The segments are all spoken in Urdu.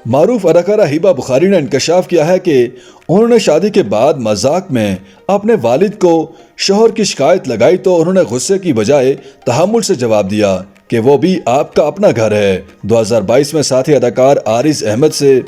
معروف اداکارہ ہبہ بخاری نے انکشاف کیا ہے کہ انہوں نے شادی کے بعد مذاق میں اپنے والد کو شوہر کی شکایت لگائی تو انہوں نے غصے کی بجائے تحمل سے جواب دیا کہ وہ بھی آپ کا اپنا گھر ہے۔ 2022 میں ساتھی اداکار عارض احمد سے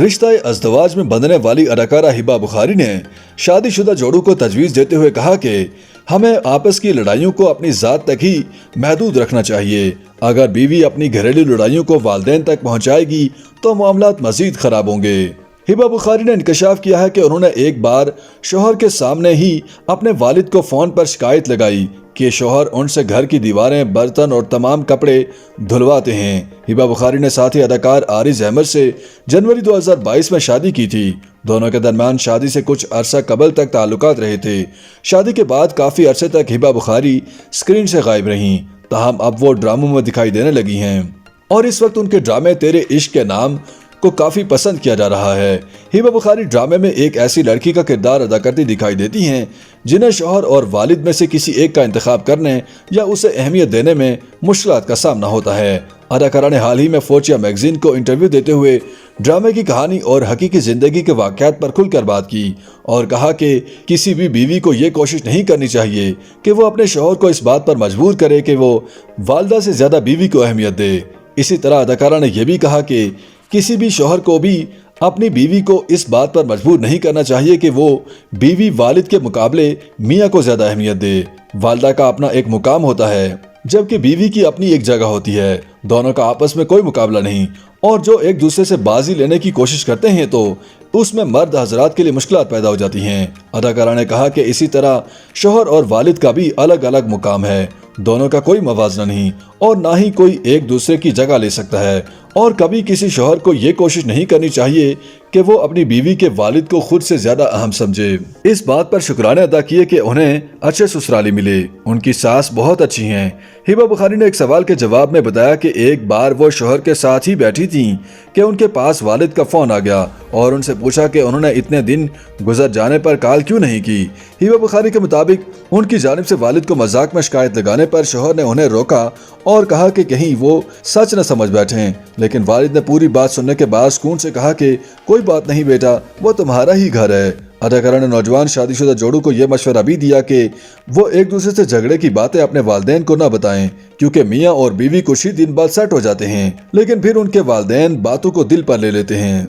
رشتہ ازدواج میں بندھنے والی اداکارہ ہبہ بخاری نے شادی شدہ جوڑوں کو تجویز دیتے ہوئے کہا کہ ہمیں آپس کی لڑائیوں کو اپنی ذات تک ہی محدود رکھنا چاہیے۔ اگر بیوی اپنی گھریلو لڑائیوں کو والدین تک پہنچائے گی تو معاملات مزید خراب ہوں گے۔ ہبہ بخاری نے انکشاف کیا ہے کہ انہوں نے ایک بار شوہر کے سامنے ہی اپنے والد کو فون پر شکایت لگائی کہ شوہر ان سے گھر کی دیواریں، برتن اور تمام کپڑے دھلواتے ہیں۔ ہبہ بخاری نے ساتھی اداکار عارض احمد سے جنوری 2022 میں شادی کی تھی۔ دونوں کے درمیان شادی سے کچھ عرصہ قبل تک تعلقات رہے تھے۔ شادی کے بعد کافی عرصے تک ہبہ بخاری اسکرین سے غائب رہیں، تاہم اب وہ ڈراموں میں دکھائی دینے لگی ہیں اور اس وقت ان کے ڈرامے تیرے عشق کے نام کو کافی پسند کیا جا رہا ہے۔ ہبہ بخاری ڈرامے میں ایک ایسی لڑکی کا کردار ادا کرتی دکھائی دیتی ہیں جنہیں شوہر اور والد میں سے کسی ایک کا انتخاب کرنے یا اسے اہمیت دینے میں مشکلات کا سامنا ہوتا ہے۔ اداکارہ نے حال ہی میں فوچیا میگزین کو انٹرویو دیتے ہوئے ڈرامے کی کہانی اور حقیقی زندگی کے واقعات پر کھل کر بات کی اور کہا کہ کسی بھی بیوی کو یہ کوشش نہیں کرنی چاہیے کہ وہ اپنے شوہر کو اس بات پر مجبور کرے کہ وہ والدہ سے زیادہ بیوی کو اہمیت دے۔ اسی طرح اداکارہ نے یہ بھی کہا کہ کسی بھی شوہر کو بھی اپنی بیوی کو اس بات پر مجبور نہیں کرنا چاہیے کہ وہ بیوی والد کے مقابلے میاں کو زیادہ اہمیت دے۔ والدہ کا اپنا ایک مقام ہوتا ہے جبکہ بیوی کی اپنی ایک جگہ ہوتی ہے۔ دونوں کا آپس میں کوئی مقابلہ نہیں، اور جو ایک دوسرے سے بازی لینے کی کوشش کرتے ہیں تو اس میں مرد حضرات کے لیے مشکلات پیدا ہو جاتی ہیں۔ اداکارہ نے کہا کہ اسی طرح شوہر اور والد کا بھی الگ الگ مقام ہے، دونوں کا کوئی موازنہ نہیں اور نہ ہی کوئی ایک دوسرے کی جگہ لے سکتا ہے، اور کبھی کسی شوہر کو یہ کوشش نہیں کرنی چاہیے کہ وہ اپنی بیوی کے والد کو خود سے زیادہ اہم سمجھے۔ اس بات پر شکرانے ادا کیے کہ انہیں اچھے سسرالی ملے، ان کی ساس بہت اچھی ہیں۔ ہبہ بخاری نے ایک سوال کے جواب میں بتایا کہ ایک بار وہ شوہر کے ساتھ ہی بیٹھی تھیں کہ ان کے پاس والد کا فون آ گیا اور ان سے پوچھا کہ انہوں نے اتنے دن گزر جانے پر کال کیوں نہیں کی۔ ہبہ بخاری کے مطابق ان کی جانب سے والد کو مذاق میں شکایت لگانے پر شوہر نے انہیں روکا اور کہا کہ کہیں وہ سچ نہ سمجھ بیٹھیں، لیکن والد نے پوری بات سننے کے بعد سکون سے کہا کہ کوئی بات نہیں بیٹا، وہ تمہارا ہی گھر ہے۔ اداکارہ نے نوجوان شادی شدہ جوڑوں کو یہ مشورہ بھی دیا کہ وہ ایک دوسرے سے جھگڑے کی باتیں اپنے والدین کو نہ بتائیں، کیونکہ میاں اور بیوی کچھ ہی دن بعد سیٹ ہو جاتے ہیں لیکن پھر ان کے والدین باتوں کو دل پر لے لیتے ہیں۔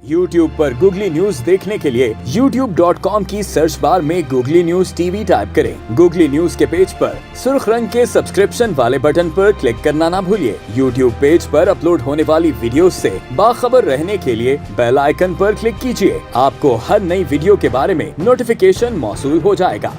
YouTube پر گوگلی نیوز دیکھنے کے لیے youtube.com کی سرچ بار میں googly news T V type کریں۔ گوگلی نیوز کے پیج پر سرخ رنگ کے سبسکرپشن والے بٹن پر کلک کرنا نہ بھولیے۔ YouTube پیج پر اپلوڈ ہونے والی ویڈیوز سے باخبر رہنے کے لیے بیل آئیکن پر کلک کیجیے۔ آپ کو ہر نئی ویڈیو کے بارے میں نوٹیفیکیشن موصول ہو جائے گا۔